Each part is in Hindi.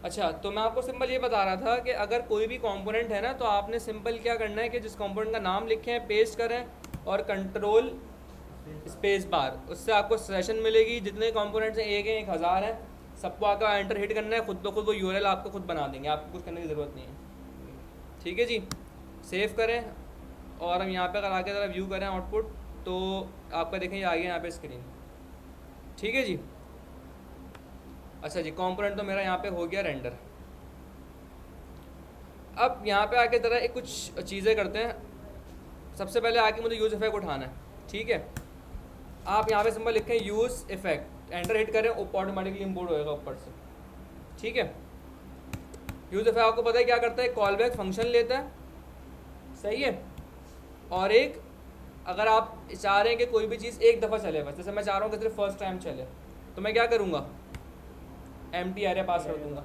अच्छा, तो मैं आपको सिंपल ये बता रहा था कि अगर कोई भी कंपोनेंट है ना, तो आपने सिंपल क्या करना है कि जिस कंपोनेंट का नाम लिखें पेस्ट करें और कंट्रोल स्पेस बार, उससे आपको सेशन मिलेगी। जितने कंपोनेंट्स हैं, एक हैं 1000 हैं, सबको आकर एंटर हिट करना है। खुद ब खुद वो यूआरएल आपको खुद बना देंगे, आपको कुछ करने की ज़रूरत नहीं है। ठीक है जी, सेव करें और हम यहाँ पे अगर आके ज़रा व्यू करें आउटपुट, तो आपका देखें ये आ गया यहाँ पे स्क्रीन। ठीक है जी। अच्छा जी, कंपोनेंट तो मेरा यहाँ पे हो गया रेंडर। अब यहाँ पे आके ज़रा एक कुछ चीज़ें करते हैं। सबसे पहले आके मुझे यूज़ इफेक्ट उठाना है। ठीक है, आप यहाँ पे सिंपल लिखें यूज़ इफेक्ट, एंटर हिट करें, ऑटोमेटिकली इंपोर्ट होएगा ऊपर से। ठीक है, यूज़ इफेक्ट आपको पता है क्या करता है, कॉल बैक फंक्शन लेता है, सही है। और एक, अगर आप चाह रहे हैं कि कोई भी चीज़ एक दफ़ा चले, बस जैसे मैं चाह रहा हूँ कि सिर्फ फर्स्ट टाइम चले, तो मैं क्या करूँगा, एम्प्टी एरे पास कर दूंगा।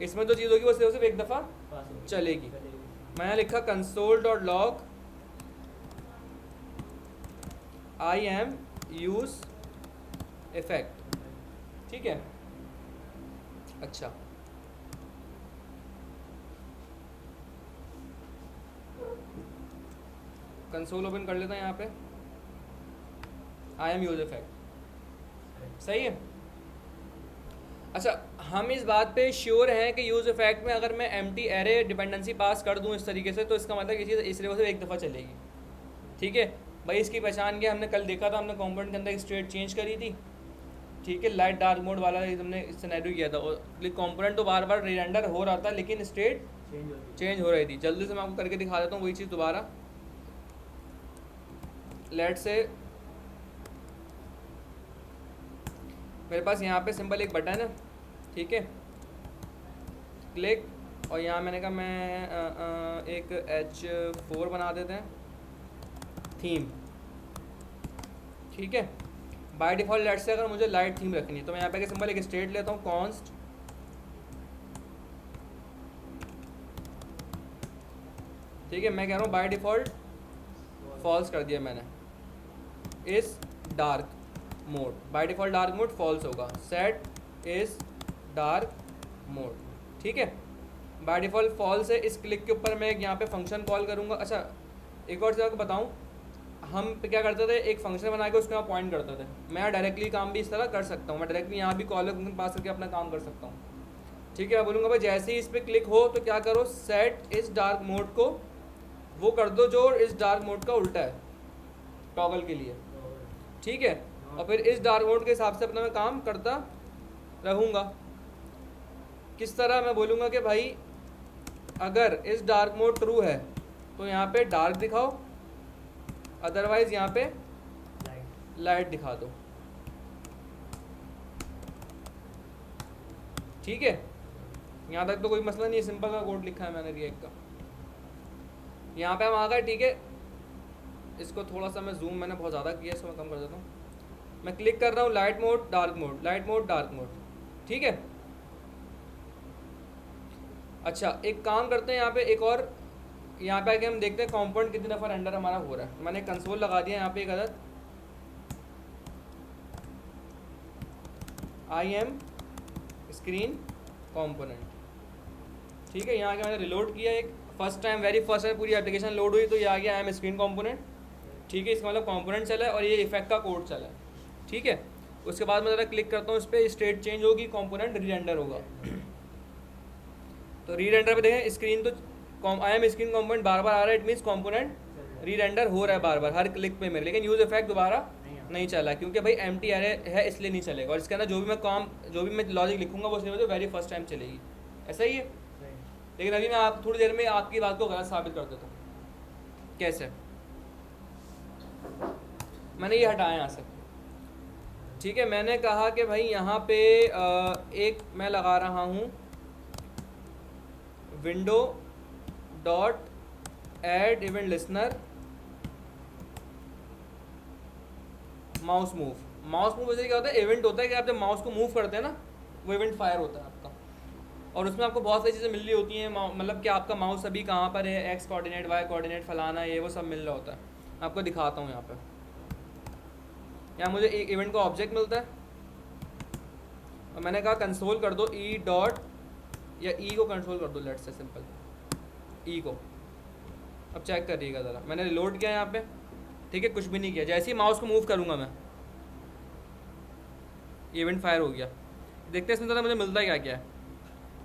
इसमें जो चीज़ होगी वो सिर्फ एक दफ़ा चलेगी। मैंने लिखा console dot log I am use effect. ठीक है, अच्छा कंसोल ओपन कर लेता है यहाँ पे, आई एम यूज इफेक्ट, सही है। अच्छा, हम इस बात पे श्योर हैं कि यूज़ इफेक्ट में अगर मैं एम्प्टी एरे डिपेंडेंसी पास कर दूं इस तरीके से, तो इसका मतलब ये चीज़ इस तरीके से एक दफ़ा चलेगी। ठीक है भाई, इसकी पहचान क्या, हमने कल देखा था, हमने कंपोनेंट के अंदर एक स्टेट चेंज करी थी। ठीक है, लाइट डार्क मोड वाला हमने सिनेरियो किया था, और कंपोनेंट तो बार बार रीरेंडर हो रहा था लेकिन स्टेट चेंज हो रही थी। जल्दी से मैं आपको करके दिखा देता हूँ वही चीज़ दोबारा। लेट से मेरे पास यहाँ पे सिंपल एक बटन है, ठीक है, क्लिक, और यहाँ मैंने कहा मैं एक H4 बना देते हैं थीम। ठीक है, बाय डिफ़ॉल्ट लेट से अगर मुझे लाइट थीम रखनी है तो मैं यहाँ पे सिंपल एक स्टेट लेता हूँ, कॉन्स्ट, ठीक है, मैं कह रहा हूँ बाय डिफ़ॉल्ट फॉल्स कर दिया मैंने, is dark mode, by default dark mode false होगा, सेट इस डार्क मोड। ठीक है, बाय डिफ़ॉल्ट फॉल्स है। इस क्लिक के ऊपर मैं यहाँ पे फंक्शन कॉल करूँगा। अच्छा, एक और चीज़ आपको बताऊँ, हम क्या करते थे, एक फंक्शन बना के उसके यहाँ पॉइंट करते थे। मैं डायरेक्टली काम भी इस तरह कर सकता हूँ, मैं डायरेक्टली यहाँ भी कॉल फंक्शन पास करके अपना काम कर सकता हूँ। ठीक है, मैं बोलूँगा भाई जैसे ही इस पर क्लिक हो तो क्या करो, सेट इस डार्क मोड को वो कर दो जो इस डार्क मोड का उल्टा है टॉगल के लिए। ठीक है, और फिर इस डार्क मोड के हिसाब से अपना मैं काम करता रहूँगा। किस तरह, मैं बोलूँगा कि भाई अगर इस डार्क मोड ट्रू है तो यहाँ पे डार्क दिखाओ, अदरवाइज यहाँ पे लाइट दिखा दो। ठीक है, यहाँ तक तो कोई मसला नहीं है, सिंपल का कोड लिखा है मैंने रिएक्ट का। यहाँ पे हम आ गए। ठीक है, इसको थोड़ा सा मैं जूम, मैंने बहुत ज़्यादा किया, इसको मैं कम कर देता हूँ। मैं क्लिक कर रहा हूँ light mode dark mode, light mode dark mode. ठीक है, अच्छा एक काम करते हैं, यहाँ पे एक और, यहाँ पे आके हम देखते हैं कंपोनेंट कितनी दफ़ा रेंडर हमारा हो रहा है। मैंने कंसोल लगा दिया यहाँ पे एक अदद, आई एम स्क्रीन कंपोनेंट। ठीक है, यहाँ के मैंने रिलोड किया एक first time, very first time पूरी एप्लीकेशन लोड हुई तो ये आ गया आई एम स्क्रीन कंपोनेंट। ठीक है, इसका मतलब कंपोनेंट चला है और ये इफेक्ट का कोड चला है। ठीक है, उसके बाद मैं ज़रा क्लिक करता हूँ इस पर, स्टेट चेंज होगी, कंपोनेंट री रेंडर होगा। तो री रेंडर पे देखें स्क्रीन तो आई एम स्क्रीन कंपोनेंट बार बार आ रहा है, इट मीन्स कंपोनेंट री रेंडर हो रहा है बार बार हर क्लिक पे मेरे, लेकिन यूज़ इफेक्ट दोबारा नहीं चला क्योंकि भाई एम्प्टी एरे है इसलिए नहीं चलेगा। और इसके अंदर जो भी मैं लॉजिक लिखूंगा वो सिर्फ वेरी फर्स्ट टाइम चलेगी। ऐसा ही है, लेकिन अभी मैं आप थोड़ी देर में आपकी बात को गलत साबित कर देता हूँ। कैसे, मैंने ये हटाया यहाँ से। ठीक है, मैंने कहा कि भाई यहाँ पे एक मैं लगा रहा हूँ window dot add event listener mouse move. Mouse move वैसे क्या होता है, इवेंट होता है कि आप जब माउस को मूव करते हैं ना, वो इवेंट फायर होता है आपका, और उसमें आपको बहुत सारी चीज़ें मिल रही होती हैं, मतलब कि आपका माउस अभी कहाँ पर है, एक्स कोऑर्डिनेट, वाई कोऑर्डिनेट, फलाना, ये वो सब मिल रहा होता है। आपको दिखाता हूँ यहाँ पे, यहाँ मुझे एक इवेंट का ऑब्जेक्ट मिलता है और मैंने कहा कंसोल कर दो ई डॉट या ई को कंट्रोल कर दो, लेट से सिंपल ई को। अब चेक करिएगा ज़रा, मैंने रिलोड किया यहाँ पे, ठीक है, कुछ भी नहीं किया। जैसे ही माउस को मूव करूँगा मैं, इवेंट फायर हो गया। देखते हैं इसमें ज़रा मुझे मिलता है क्या क्या है।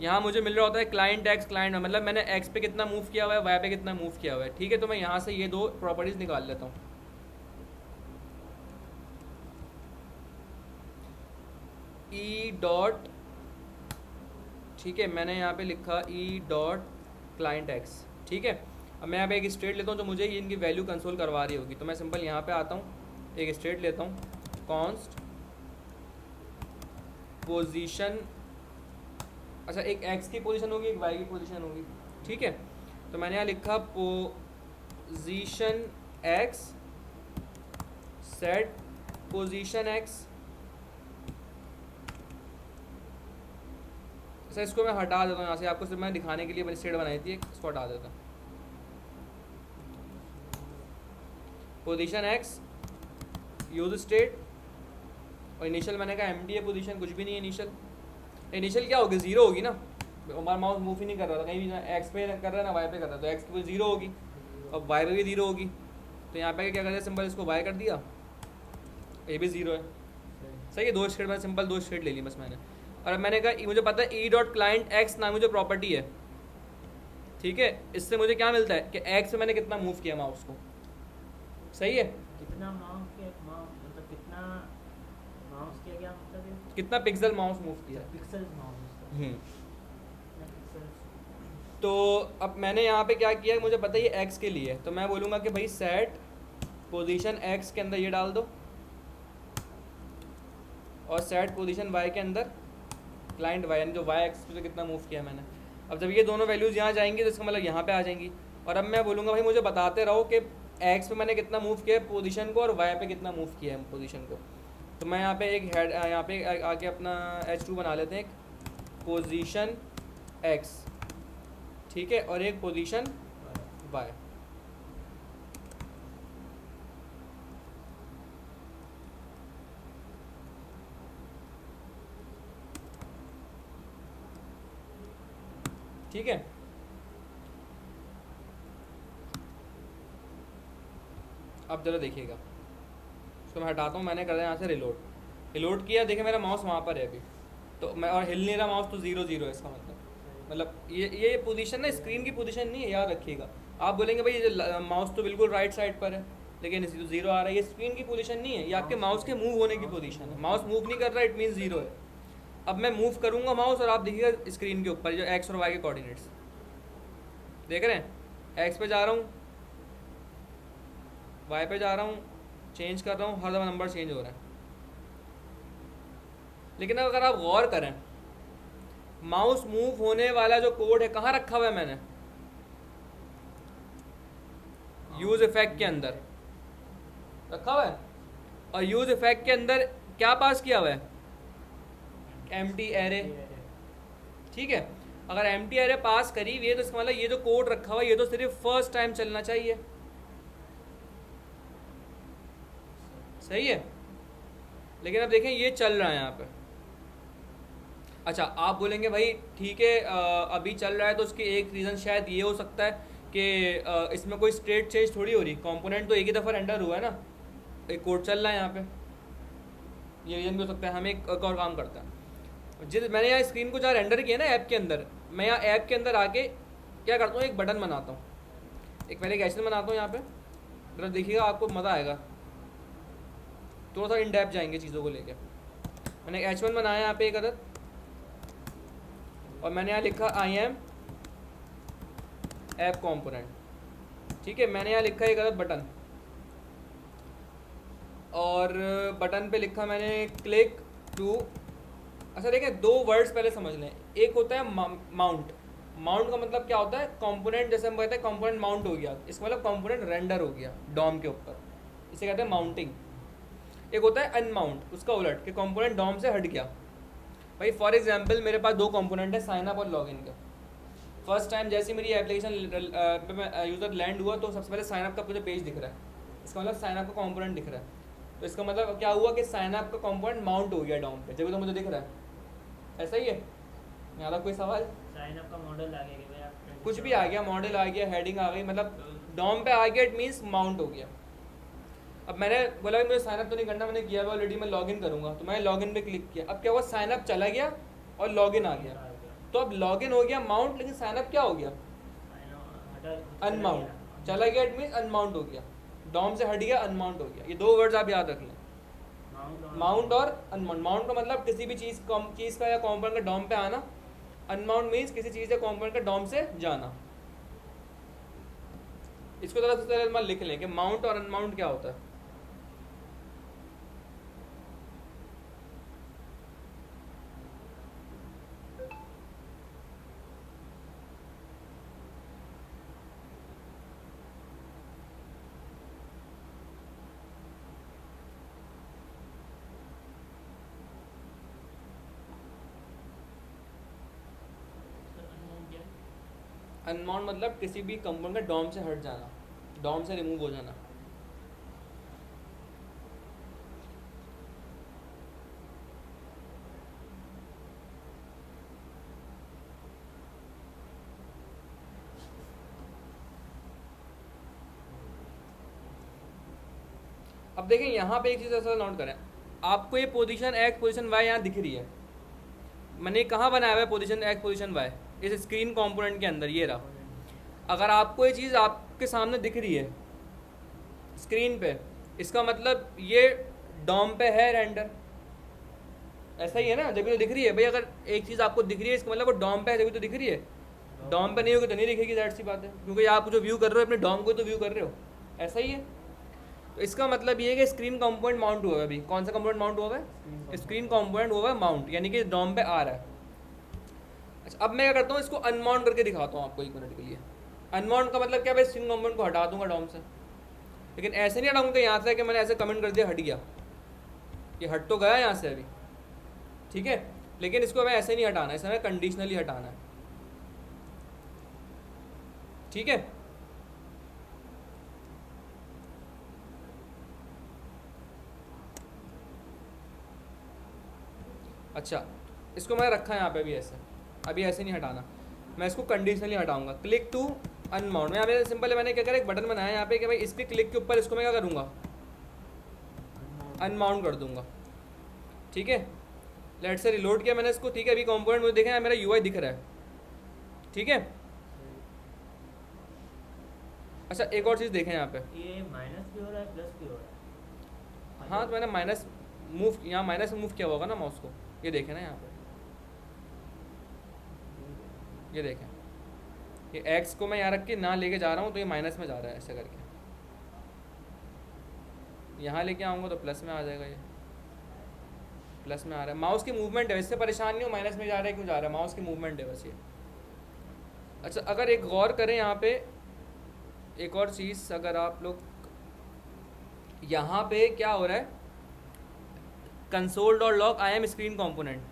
यहाँ मुझे मिल रहा होता है क्लाइंट एक्स, क्लाइंट मतलब मैंने एक्स पे कितना मूव किया हुआ है, वाई पे कितना मूव किया हुआ है, ठीक है। तो मैं यहाँ से ये दो प्रॉपर्टीज़ निकाल लेता हूँ। ई डॉट, ठीक है, मैंने यहाँ पे लिखा ई डॉट क्लाइंट एक्स, ठीक है। अब मैं यहाँ पे एक स्टेट लेता हूँ जो मुझे ये इनकी वैल्यू कंसोल करवा रही होगी। तो मैं सिंपल यहाँ पे आता हूँ, एक स्टेट लेता हूँ, कॉन्स्ट पोजीशन, अच्छा एक एक्स की पोजीशन होगी, एक वाई की पोजीशन होगी, ठीक है। तो मैंने यहाँ लिखा position x set position x. अच्छा इसको मैं हटा देता हूँ यहाँ से, आपको सिर्फ मैं दिखाने के लिए मैंने स्टेट बनाई थी, इसको हटा देता हूँ। पोजीशन एक्स यूज स्टेट, और इनिशियल मैंने कहा एम्प्टी है पोजीशन, कुछ भी नहीं है इनिशियल। इनिशियल क्या होगी, जीरो होगी ना, हमारा माउस मूव ही नहीं कर रहा था कहीं भी, ना एक्स पे कर रहा है ना वाई पे कर रहा है, तो एक्स की जीरो होगी, और वाई पे भी जीरो होगी। तो यहाँ पे क्या करते हैं, सिंपल इसको वाई कर दिया, ये भी जीरो है, सही है। दो स्टेट में सिंपल दो स्टेट ले ली बस मैंने। और अब मैंने कहा मुझे पता है ई डॉट क्लाइंट एक्स नाम की जो प्रॉपर्टी है, ठीक है, इससे मुझे क्या मिलता है कि एक्स में मैंने कितना मूव किया माउस को, सही है। कितना माउस के मतलब कितना माउस किया, क्या मतलब है, कितना पिक्सल माउस मूव किया, पिक्सल माउस। तो अब मैंने यहाँ पे क्या किया, मुझे पता है ये एक्स के लिए, तो मैं बोलूँगा कि भाई सेट पोजीशन एक्स के अंदर ये डाल दो, और सेट पोजीशन वाई के अंदर क्लाइंट वाई, यानी जो वाई एक्स पे कितना मूव किया मैंने। अब जब ये दोनों वैल्यूज़ यहाँ जाएंगी तो इसका मतलब यहाँ पे आ जाएंगी। और अब मैं बोलूँगा भाई मुझे बताते रहो कि एक्स पे मैंने कितना मूव किया है पोजीशन को, और वाई पे कितना मूव किया है पोजीशन को। तो मैं यहाँ पे एक हेड, यहाँ पे आके अपना H2 बना लेते हैं, एक पोजीशन एक्स, ठीक है, और एक पोजीशन वाई। ठीक है, अब जरा देखिएगा, इसको मैं हटाता हूँ, मैंने कर दिया यहाँ से रिलोड, रिलोड किया, देखिए मेरा माउस वहाँ पर है अभी, तो मैं और हिल नहीं रहा माउस, तो जीरो जीरो है इसका मतलब ये पोजीशन ना स्क्रीन की पोजीशन नहीं है, याद रखिएगा। आप बोलेंगे भाई ये माउस तो बिल्कुल राइट साइड पर है, लेकिन जीरो आ रहा है, ये स्क्रीन की पोजीशन नहीं है, ये आपके माउस के मूव होने की पोजीशन है। माउस मूव नहीं कर रहा है, इट मीन जीरो है। अब मैं मूव करूँगा माउस, और आप देखिएगा स्क्रीन के ऊपर जो एक्स और वाई के कोऑर्डिनेट्स देख रहे हैं, एक्स पे जा रहा हूँ, वाई पे जा रहा हूँ, चेंज कर रहा हूँ, हर दफ़ा नंबर चेंज हो रहा है। लेकिन अगर आप गौर करें, माउस मूव होने वाला जो कोड है कहाँ रखा हुआ है मैंने, यूज इफेक्ट के अंदर रखा हुआ है, और यूज इफेक्ट के अंदर क्या पास किया हुआ है, एम्प्टी एरे, ठीक है। अगर एम्प्टी एरे पास करी हुई है तो इसका मतलब ये जो कोड रखा हुआ है ये तो सिर्फ फर्स्ट टाइम चलना चाहिए, सही है। लेकिन अब देखें ये चल रहा है यहाँ पे। अच्छा आप बोलेंगे भाई ठीक है, अभी चल रहा है तो उसकी एक रीज़न शायद ये हो सकता है कि इसमें कोई स्टेट चेंज थोड़ी हो रही, कंपोनेंट तो एक ही दफ़ा रेंडर हुआ है ना, एक कोड चल रहा है यहाँ पे, ये रीज़न भी हो सकता है। हमें एक और काम करता है, जिस मैंने यहाँ स्क्रीन को जहाँ रेंडर किया ना ऐप के अंदर, मैं यहाँ ऐप के अंदर आके क्या करता हूँ, एक बटन बनाता हूँ, एक पहले एक एक्शन बनाता हूँ यहाँ पे, जरा देखिएगा आपको मज़ा आएगा, थोड़ा सा इन डेप्थ जाएंगे चीज़ों को लेके। मैंने H1 बनाया यहाँ पे एक अदद, और मैंने यहाँ लिखा आई एम ऐप कॉम्पोनेंट, ठीक है। मैंने यहाँ लिखा एक अदद बटन, और बटन पे लिखा मैंने क्लिक टू, अच्छा देखें दो वर्ड्स पहले समझ लें, एक होता है माउंट, माउंट का मतलब क्या होता है, कंपोनेंट, जैसे हम कहते हैं कंपोनेंट माउंट हो गया, इसका मतलब कंपोनेंट रेंडर हो गया डॉम के ऊपर, इसे कहते हैं माउंटिंग। एक होता है अनमाउंट, उसका उलट कि कंपोनेंट डॉम से हट गया। भाई फॉर एग्जांपल मेरे पास दो कंपोनेंट है, साइन अप और लॉगिन का। फर्स्ट टाइम जैसे मेरी एप्लीकेशन पे यूज़र लैंड हुआ तो सबसे पहले साइन अप का मुझे पेज दिख रहा है, इसका मतलब साइन अप का कंपोनेंट दिख रहा है। तो इसका मतलब क्या हुआ कि साइन अप का कंपोनेंट माउंट हो गया डॉम पे, जब तो मुझे दिख रहा है, ऐसा ही है। यहाँ तक कोई सवाल? साइन अप का मॉडल आ गया कि भाई आप कुछ भी आ गया, मॉडल आ गया, हेडिंग आ गई, मतलब डॉम पे आ गया, इट मीन्स माउंट हो गया। अब मैंने बोला कि मुझे साइनअप तो नहीं करना, मैंने किया हुआ ऑलरेडी, मैं लॉगिन करूँगा, तो मैंने लॉगिन पे क्लिक किया। अब क्या हुआ, साइनअप चला गया और लॉगिन आ गया। तो अब लॉगिन हो गया माउंट, लेकिन साइनअप क्या हो गया, अनमाउंट। चला गया इट मीन्स अनमाउंट हो गया, डॉम से हट गया, अनमाउंट हो गया। ये दो वर्ड्स आप याद रख लें, माउंट और अनमाउंट। माउंट का मतलब किसी भी चीज़ का या कॉम्पोनेंट का डॉम पे आना, अनमाउंट मीन्स किसी चीज़ या कॉम्पोनेंट का डॉम से जाना। इसको थोड़ा सा लिख लें कि माउंट और अनमाउंट क्या होता है। अनमाउंट मतलब किसी भी कंपोनेंट का डॉम से हट जाना, डॉम से रिमूव हो जाना। अब देखें यहाँ पे एक चीज़ ऐसा नोट करें, आपको ये पोजीशन एक्स पोजीशन वाई यहाँ दिख रही है। मैंने कहाँ बनाया हुआ है पोजीशन एक्स पोजीशन वाई, इस स्क्रीन कंपोनेंट के अंदर, ये रहा। अगर आपको ये चीज़ आपके सामने दिख रही है स्क्रीन पे, इसका मतलब ये डॉम पे है रेंडर, ऐसा ही है ना। जब भी तो दिख रही है भाई, अगर एक चीज़ आपको दिख रही है इसका मतलब वो डॉम पे है, जब तो दिख रही है। डॉम पे नहीं होगी तो नहीं दिखेगी, ज़ाहिर सी बात है, क्योंकि आप जो व्यू कर रहे हो अपने डॉम को तो व्यू कर रहे हो, ऐसा ही है। तो इसका मतलब ये है कि स्क्रीन कंपोनेंट माउंट हुआ है। अभी कौन सा कंपोनेंट माउंट हुआ है, स्क्रीन कंपोनेंट हुआ है माउंट, यानी कि डॉम पे आ रहा है। अच्छा, अब मैं क्या करता हूँ, इसको अनमाउंट करके दिखाता हूँ आपको 1 मिनट के लिए। अनमाउंट का मतलब क्या, भाई स्क्रीन कंपोनेंट को हटा दूंगा डॉम से, लेकिन ऐसे नहीं हटाऊंगा यहाँ से कि मैंने ऐसे कमेंट कर दिया हट गया, ये हट तो गया यहाँ से अभी, ठीक है। लेकिन इसको हमें ऐसे नहीं हटाना है, इसे हमें कंडीशनली हटाना है, ठीक है। अच्छा, इसको मैं रखा है यहाँ पे भी ऐसे, अभी ऐसे नहीं हटाना, मैं इसको कंडीशनली हटाऊंगा। क्लिक टू अनमाउंट, मैं यहाँ पे सिंपल है, मैंने क्या करा, एक बटन बनाया यहाँ पे कि भाई इसके क्लिक के ऊपर इसको मैं क्या करूँगा, अनमाउंट कर दूंगा, ठीक है। लेट से रिलोड किया मैंने इसको, ठीक है। अभी कंपोनेंट मुझे देखें मेरा यूआई दिख रहा है, ठीक है। अच्छा, एक और चीज़ देखें यहाँ पे, ये माइनस भी हो रहा है प्लस भी हो रहा है। हाँ तो मैंने माइनस मूव, यहाँ माइनस मूव किया होगा ना माउस को, ये देखें ना यहाँ पे, ये देखें, ये एक्स को मैं यहाँ रख के ना लेके जा रहा हूँ तो ये माइनस में जा रहा है, ऐसे करके। यहाँ लेके आऊँगा तो प्लस में आ जाएगा, ये प्लस में आ रहा है। माउस की मूवमेंट है, इससे परेशान नहीं हो माइनस में जा रहा है क्यों जा रहा है, माउस की मूवमेंट है बस ये। अच्छा, अगर एक गौर करें यहाँ पे एक और चीज़, अगर आप लोग यहाँ पे क्या हो रहा है, console dot log I am screen component.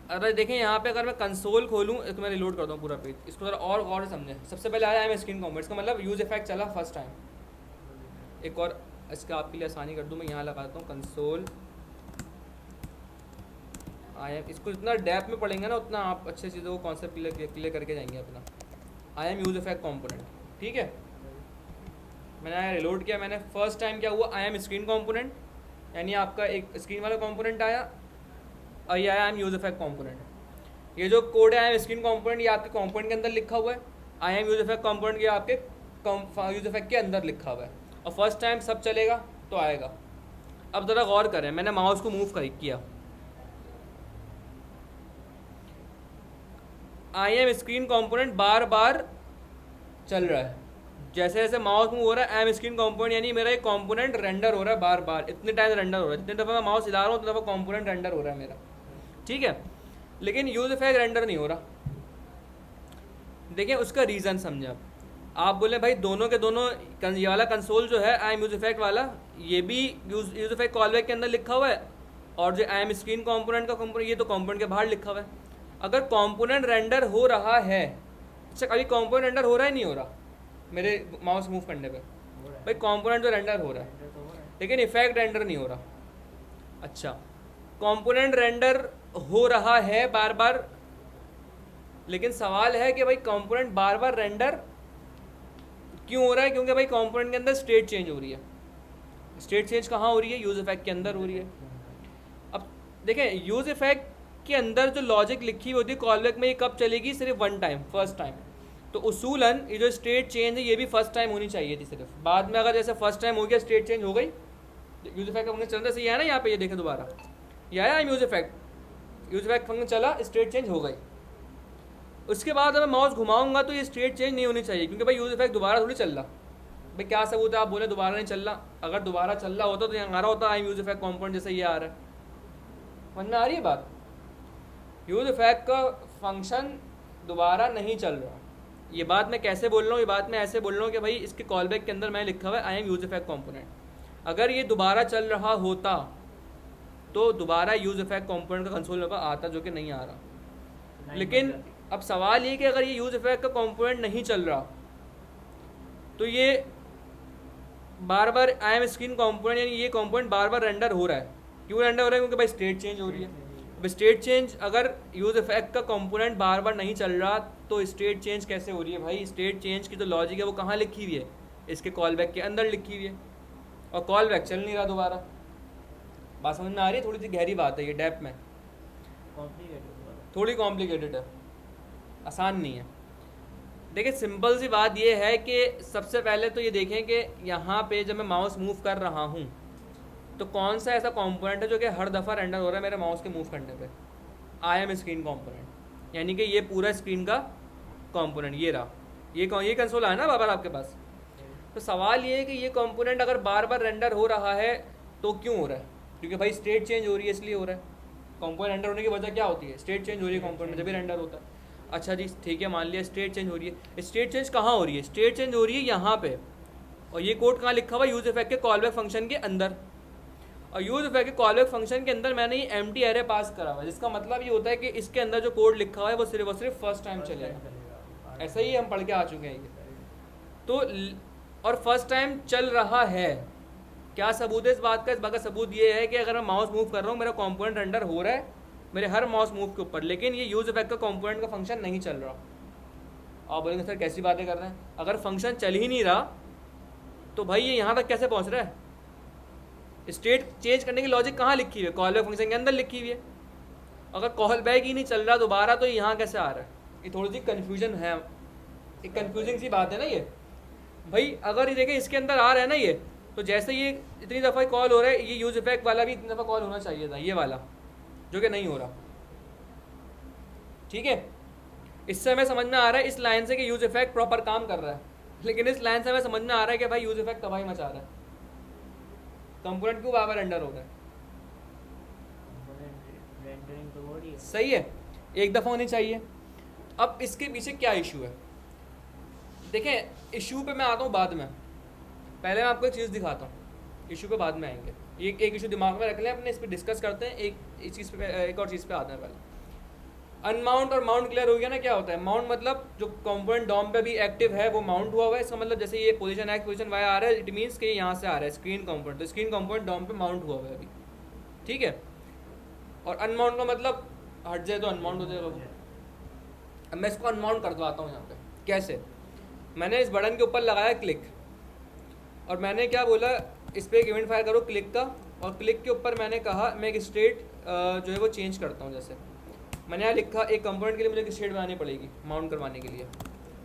अगर देखें यहाँ पे, अगर मैं कंसोल खोलूँ तो मैं रिलोड करता हूँ पूरा पेज, इसको थोड़ा और गौर से समझें। सबसे पहले आया आई एम स्क्रीन कंपोनेंट, इसका मतलब यूज इफेक्ट चला फर्स्ट टाइम। एक और इसका आपके लिए आसानी कर दूँ, मैं यहाँ लगाता हूँ कंसोल आई एम, इसको जितना डेप्थ में पढ़ेंगे ना उतना आप अच्छे चीज़ों को कॉन्सेप्ट क्लियर करके जाएंगे अपना। I am use effect component, ठीक है। मैंने आया रिलोड किया, मैंने फर्स्ट टाइम क्या हुआ, आई एम स्क्रीन कंपोनेंट, यानी आपका एक स्क्रीन वाला कंपोनेंट आया, और ये आया I am use effect component. ये जो कोड है आई एम स्क्रीन कंपोनेंट, ये आपके कंपोनेंट के अंदर लिखा हुआ है। I am use effect component ये आपके यूज इफेक्ट के अंदर लिखा हुआ है, और फर्स्ट टाइम सब चलेगा तो आएगा। अब ज़रा गौर करें, मैंने माउस को मूव किया, आई एम स्क्रीन कंपोनेंट बार बार चल रहा है, जैसे जैसे माउस मूव हो रहा है आई एम स्क्रीन कंपोनेंट, यानी मेरा एक कंपोनेंट रेंडर हो रहा है बार बार, इतने टाइम रेंडर हो रहा है, जितने दफ़ा मैं माउस हिला रहा हूँ उतने दफ़ा कंपोनेंट रेंडर हो रहा है मेरा, ठीक है। लेकिन यूज इफेक्ट रेंडर नहीं हो रहा। देखिए उसका रीज़न समझे आप बोले भाई दोनों के दोनों, ये वाला कंसोल जो है आई एम यूज इफेक्ट वाला, ये भी यूज इफेक्ट कॉलबैक के अंदर लिखा हुआ है, और जो आई एम स्क्रीन कंपोनेंट का कंपोनेंट, ये तो कंपोनेंट के बाहर लिखा हुआ है। अगर कंपोनेंट रेंडर हो रहा है, अच्छा अभी कंपोनेंट रेंडर हो रहा है नहीं हो रहा मेरे माउस मूव करने पे, भाई कंपोनेंट तो रेंडर हो रहा है लेकिन इफेक्ट रेंडर नहीं हो रहा। अच्छा, कंपोनेंट रेंडर हो रहा है बार बार, लेकिन सवाल है कि भाई कंपोनेंट बार बार रेंडर क्यों हो रहा है? क्योंकि भाई कंपोनेंट के अंदर स्टेट चेंज हो रही है। स्टेट चेंज कहाँ हो रही है? यूज इफेक्ट के अंदर हो रही है। अब देखें, यूज इफेक्ट के अंदर जो लॉजिक लिखी होती है कॉलबैक में, ये कब चलेगी? सिर्फ वन टाइम, फर्स्ट टाइम। तो उसूलन ये जो स्टेट चेंज है ये भी फर्स्ट टाइम होनी चाहिए थी सिर्फ। बाद में अगर जैसे फर्स्ट टाइम हो गया, स्टेट चेंज हो गई, यूज इफेक्ट का फंक्शन चल रहा है, सही है ना? यहाँ पे ये देखें दोबारा, ये आया यूज इफेक्ट फंक्शन चला, स्टेट चेंज हो गई। उसके बाद अगर माउस घुमाऊंगा तो ये स्टेट चेंज नहीं होनी चाहिए, क्योंकि भाई यूज इफेक्ट दोबारा थोड़ी चल रहा। भाई क्या सबूत है आप बोले दोबारा नहीं चल रहा? अगर दोबारा चल रहा होता तो यहाँ आ रहा होता आई यूज इफेक्ट कॉम्पोनेंट जैसे ये आ रहा है। समझ में आ रही है बात? यूज इफेक्ट का फंक्शन दोबारा नहीं चल रहा। ये बात मैं कैसे बोल रहा हूँ? ये बात मैं ऐसे बोल रहा हूँ कि भाई इसके कॉलबैक के अंदर मैंने लिखा हुआ है I am use effect component. अगर ये दोबारा चल रहा होता तो दोबारा यूज इफेक्ट कॉम्पोनेंट का कंसोल नंबर आता, जो कि नहीं आ रहा। लेकिन अब सवाल ये कि अगर ये यूज इफेक्ट का कॉम्पोनेंट नहीं चल रहा तो ये बार बार आई एम स्क्रीन कॉम्पोनेंट, यानी ये कॉम्पोनेंट बार बार रेंडर हो रहा है। क्यों रेंडर हो रहा है? क्योंकि भाई स्टेट चेंज हो रही है। अब स्टेट चेंज, अगर यूज इफेक्ट का कंपोनेंट बार बार नहीं चल रहा तो स्टेट चेंज कैसे हो रही है? भाई स्टेट चेंज की जो लॉजिक है वो कहाँ लिखी हुई है? इसके कॉलबैक के अंदर लिखी हुई है, और कॉलबैक चल नहीं रहा दोबारा। बात समझ में आ रही है? थोड़ी सी गहरी बात है ये, डेप्थ में थोड़ी कॉम्प्लिकेटेड है, आसान नहीं है। देखिए सिंपल सी बात ये है कि सबसे पहले तो ये देखें कि यहाँ पे जब मैं माउस मूव कर रहा हूँ तो कौन सा ऐसा कंपोनेंट है जो कि हर दफ़ा रेंडर हो रहा है मेरे माउस के मूव करने पे? आई एम स्क्रीन कंपोनेंट, यानी कि ये पूरा स्क्रीन का कंपोनेंट ये रहा। ये कंसोल है ना बाबर आपके पास। तो सवाल ये है कि ये कंपोनेंट अगर बार बार रेंडर हो रहा है तो क्यों हो रहा है? क्योंकि भाई स्टेट चेंज हो रही है इसलिए हो रहा है। कंपोनेंट रेंडर होने की वजह क्या होती है? स्टेट चेंज हो रही है कंपोनेंट जब भी रेंडर होता है। अच्छा जी ठीक है, मान लिया स्टेट चेंज हो रही है। स्टेट चेंज कहाँ हो रही है? स्टेट चेंज हो रही है यहाँ पे, और ये कोड कहाँ लिखा हुआ? यूज इफेक्ट के कॉलबैक फंक्शन के अंदर। और यूज इफेक्ट के कॉलबैक फंक्शन के अंदर मैंने ये एम्प्टी एरे पास करा हुआ है, जिसका मतलब ये होता है कि इसके अंदर जो कोड लिखा हुआ है वो सिर्फ फर्स्ट टाइम चलेगा। ऐसा ही हम पढ़ के आ चुके हैं ये तो। और फर्स्ट टाइम चल रहा है, क्या सबूत है इस बात का? इस बात का सबूत ये है कि अगर मैं माउस मूव कर रहा हूँ मेरा कंपोनेंट रेंडर हो रहा है मेरे हर माउस मूव के ऊपर, लेकिन ये यूज इफेक्ट का कंपोनेंट का फंक्शन नहीं चल रहा। आप बोलेंगे सर कैसी बातें कर रहे हैं? अगर फंक्शन चल ही नहीं रहा तो भाई ये यहाँ तक कैसे पहुँच रहा है? स्टेट चेंज करने की लॉजिक कहाँ लिखी हुई है? कॉल बैक फंक्शन के अंदर लिखी हुई है। अगर कॉल बैक ही नहीं चल रहा दोबारा तो यहाँ कैसे आ रहा है? ये थोड़ी सी कन्फ्यूजन है, एक कन्फ्यूजिंग सी बात है ना ये भाई। अगर ये देखें इसके अंदर आ रहा है ना ये, तो जैसे ये इतनी दफ़ा कॉल हो रहा है, ये यूज इफेक्ट वाला भी इतनी दफ़ा कॉल होना चाहिए था, ये वाला, जो कि नहीं हो रहा। ठीक है, इससे हमें समझ में आ रहा है इस लाइन से कि यूज इफेक्ट प्रॉपर काम कर रहा है, लेकिन इस लाइन से हमें समझ में आ रहा है कि भाई यूज इफेक्ट तबाही मचा रहा है। कंपोनेंट क्यों बार बार रेंडर हो रहा है? सही है, एक दफ़ा होनी चाहिए। अब इसके पीछे क्या इशू है? देखें इशू पे मैं आता हूँ बाद में, पहले मैं आपको एक चीज़ दिखाता हूँ, इशू पे बाद में आएंगे। ये एक इशू दिमाग में रख लें अपने, इस पर डिस्कस करते हैं। एक चीज़ पे, एक और चीज़ पे आते हैं। पहले अनमाउंट और माउंट क्लियर हो गया ना? क्या होता है माउंट? मतलब जो कंपोनेंट डॉम पे भी एक्टिव है वो माउंट हुआ हुआ है। इसका मतलब जैसे ये पोजीशन एक्स पोजीशन वाई आ रहा है, इट मीन्स कि यहाँ से आ रहा है स्क्रीन कंपोनेंट, तो स्क्रीन कंपोनेंट डॉम पे माउंट हुआ हुआ है अभी। ठीक है, और अनमाउंट का मतलब हट जाए तो अनमाउंट हो जाएगा वो। अब मैं इसको अनमाउंट कर दवाता हूँ यहाँ पे। कैसे? मैंने इस बटन के ऊपर लगाया क्लिक, और मैंने क्या बोला, इस पर एक इवेंट फायर करो क्लिक का, और क्लिक के ऊपर मैंने कहा मैं एक स्टेट जो है वो चेंज करता हूँ। जैसे मैंने यहाँ लिखा एक कंपोनेंट के लिए मुझे एक स्टेट बनानी पड़ेगी माउंट करवाने के लिए,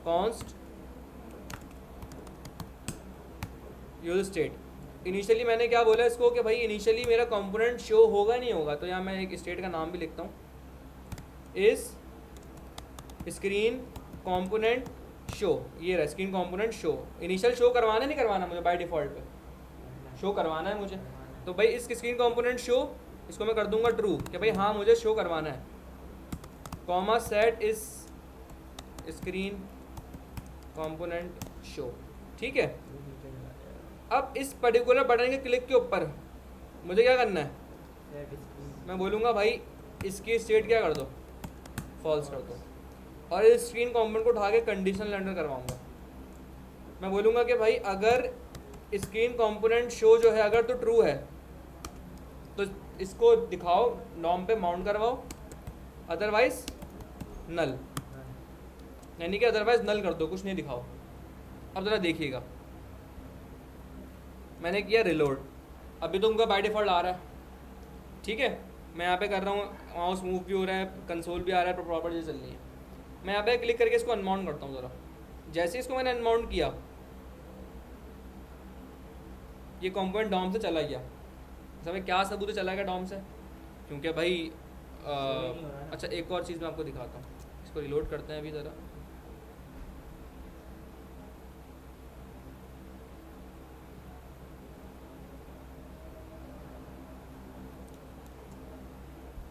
कॉन्स्ट यूज स्टेट। इनिशियली मैंने क्या बोला इसको कि भाई इनिशियली मेरा कंपोनेंट शो होगा नहीं होगा, तो यहाँ मैं एक स्टेट का नाम भी लिखता हूँ, इस स्क्रीन कंपोनेंट शो। ये रहा screen component show. Initial show करवाना नहीं करवाना मुझे? बाय डिफ़ॉल्ट पे शो करवाना है मुझे, तो भाई इस स्क्रीन कंपोनेंट शो इसको मैं कर दूंगा ट्रू कि भाई हाँ मुझे शो करवाना है, कॉमा सेट इस स्क्रीन कंपोनेंट शो। ठीक है, अब इस पर्टिकुलर बटन के क्लिक के ऊपर मुझे क्या करना है? मैं बोलूँगा भाई इसकी स्टेट क्या कर दो, फॉल्स कर दो, और इस स्क्रीन कंपोनेंट को उठा के कंडीशनल रेंडर करवाऊँगा। मैं बोलूँगा कि भाई अगर स्क्रीन कंपोनेंट शो जो है अगर तो ट्रू है तो इसको दिखाओ, डॉम पे माउंट करवाओ, अदरवाइज नल, यानी कि अदरवाइज नल कर दो, कुछ नहीं दिखाओ। अब ज़रा देखिएगा, मैंने किया रिलोड, अभी तो उनका बाय डिफ़ॉल्ट आ रहा है, ठीक है। मैं यहाँ पे कर रहा हूँ, माउस मूव भी हो रहा है, कंसोल भी आ रहा है, प्रॉपर्टी चल रही है। मैं यहाँ पे क्लिक करके इसको अनमाउंट करता हूँ ज़रा। जैसे इसको मैंने अनमाउंट किया, ये कंपोनेंट डॉम से चला गया। सब क्या सबूत है चला गया डॉम से? क्योंकि भाई नहीं हो रहा ना। अच्छा एक और चीज़ मैं आपको दिखाता हूँ, इसको रिलोड करते हैं अभी ज़रा।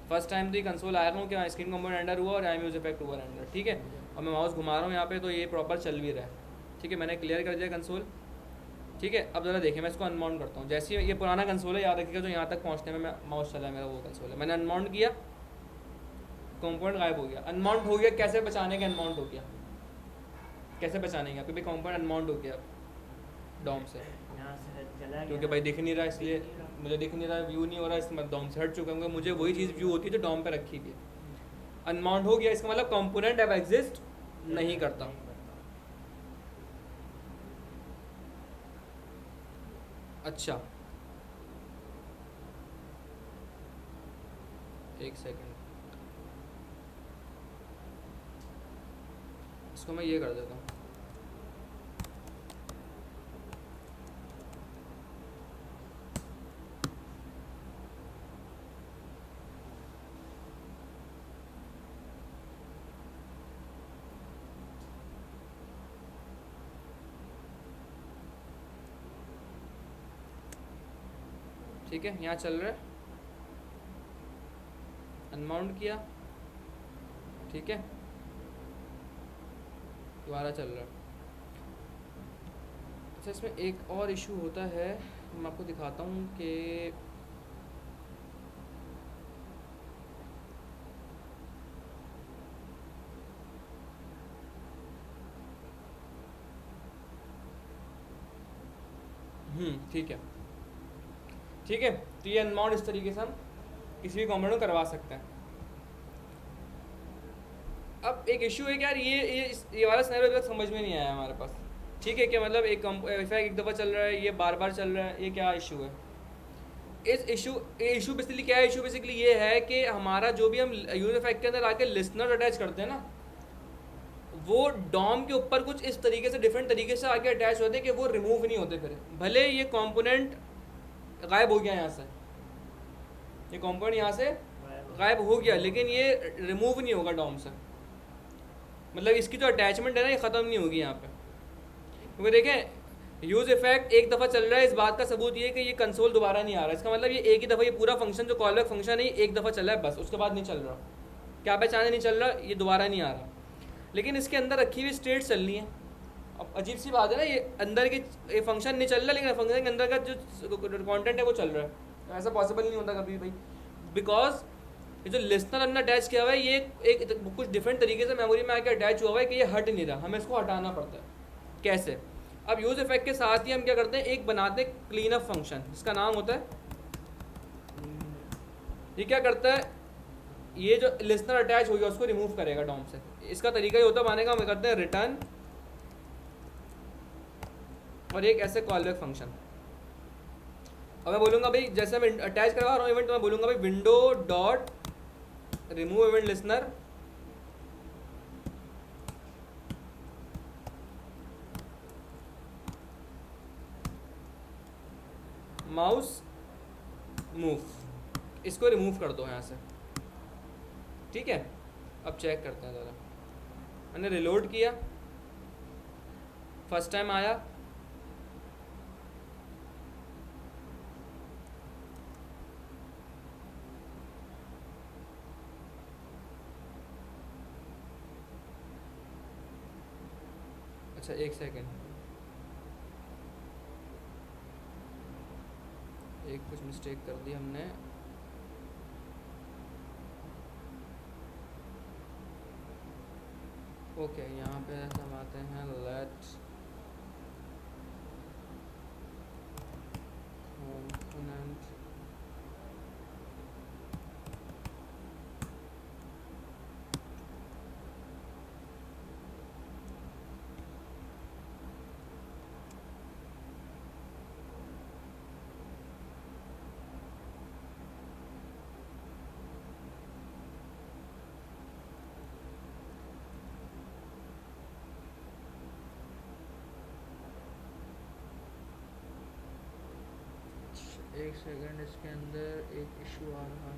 फर्स्ट टाइम तो ये कंसोल आया हूँ कि स्क्रीन कंपोनेंट रेंडर हुआ और आई म्यूज इफेक्ट हुआ रेंडर, ठीक है। और मैं माउस घुमा रहा हूँ यहाँ पे तो ये प्रॉपर चल भी रहा है, ठीक है। मैंने क्लियर कर दिया कंसोल, ठीक है। अब ज़रा देखिए, मैं इसको अनमाउंट करता हूँ। जैसे ये पुराना कंसोल है, याद रखिएगा, जो यहाँ तक पहुँचने में मैं माउस चला है मेरा, वो कंसोल है। मैंने अनमाउंट किया, कंपोनेंट गायब हो गया। अनमाउंट हो गया, कैसे बचाने का अनमाउंट हो गया, कैसे बचाने का? क्योंकि कंपोनेंट अनमाउंट हो गया डॉम से, यहाँ से चला गया क्योंकि भाई दिख नहीं रहा, इसलिए मुझे दिख नहीं रहा, व्यू नहीं हो रहा, इसमें डॉम से हट चुका हूँ। मुझे वही चीज़ व्यू होती है जो डॉम पे रखी हुई है। अनमाउंट हो गया, इसका मतलब कंपोनेंट अब एग्जिस्ट नहीं करता। अच्छा एक सेकंड, इसको मैं ये कर देता हूँ। ठीक है, यहाँ चल रहा है, अनमाउंट किया, ठीक है, दोबारा चल रहा है। अच्छा इसमें एक और इशू होता है, मैं आपको दिखाता हूँ कि ठीक है, ठीक है। तो ये अनमाउंट इस तरीके से हम किसी भी कंपोनेंट को करवा सकते हैं। अब एक इशू है कि यार ये वाला सिनेरियो तक समझ में नहीं आया हमारे पास, ठीक है। क्या मतलब एक एक दफ़ा चल रहा है, ये बार बार चल रहा है, ये क्या इशू है? इस इशू बेसिकली क्या है? इशू बेसिकली ये है कि हमारा जो भी हम यूजर इफेक्ट के अंदर आके लिसनर अटैच करते हैं ना, वो डॉम के ऊपर कुछ इस तरीके से डिफरेंट तरीके से आके अटैच होते हैं कि वो रिमूव नहीं होते। फिर भले ये कंपोनेंट गायब हो गया यहाँ से, ये कंपोनेंट यहाँ से गायब हो गया, लेकिन ये रिमूव नहीं होगा डॉम से। मतलब इसकी जो अटैचमेंट है ना, ये ख़त्म नहीं होगी यहाँ पे। क्योंकि देखें, यूज़ इफेक्ट एक दफ़ा चल रहा है, इस बात का सबूत ये है कि ये कंसोल दोबारा नहीं आ रहा। इसका मतलब ये एक ही दफ़ा, ये पूरा फंक्शन जो कॉलबैक फंक्शन है, एक दफ़ा चला है बस, उसके बाद नहीं चल रहा। क्या पहचाने नहीं चल रहा, ये दोबारा नहीं आ रहा। लेकिन इसके अंदर रखी हुई स्टेट चलनी है। अब अजीब सी बात है ना, ये अंदर के ये फंक्शन नहीं चल रहा, लेकिन फंक्शन के अंदर का जो कंटेंट है वो चल रहा है। ऐसा पॉसिबल नहीं होता कभी भाई, बिकॉज ये जो लिसनर हमने अटैच किया हुआ है, ये एक कुछ डिफरेंट तरीके से मेमोरी में आके अटैच हुआ हुआ है कि ये हट नहीं रहा, हमें इसको हटाना पड़ता है। कैसे? अब यूज इफेक्ट के साथ ही हम क्या करते हैं, एक बनाते हैं क्लीन अप फंक्शन, इसका नाम होता है, ये क्या करता है, ये जो लिसनर अटैच हो गया उसको रिमूव करेगा डॉम से। इसका तरीका ये होता है बनाने का, हम करते हैं रिटर्न और एक ऐसे कॉलबैक फंक्शन। और मैं बोलूँगा भाई, जैसे मैं अटैच करवा रहा हूँ इवेंट, तो मैं बोलूँगा भाई window dot remove event listener mouse move, इसको रिमूव कर दो यहाँ से, ठीक है। अब चेक करते हैं ज़रा, मैंने रिलोड किया, फर्स्ट टाइम आया, अच्छा एक सेकेंड, एक कुछ मिस्टेक कर दी हमने। ओके यहाँ पे हम आते हैं लेट कंपोनेंट एक सेकंड, इसके अंदर एक इशू आ रहा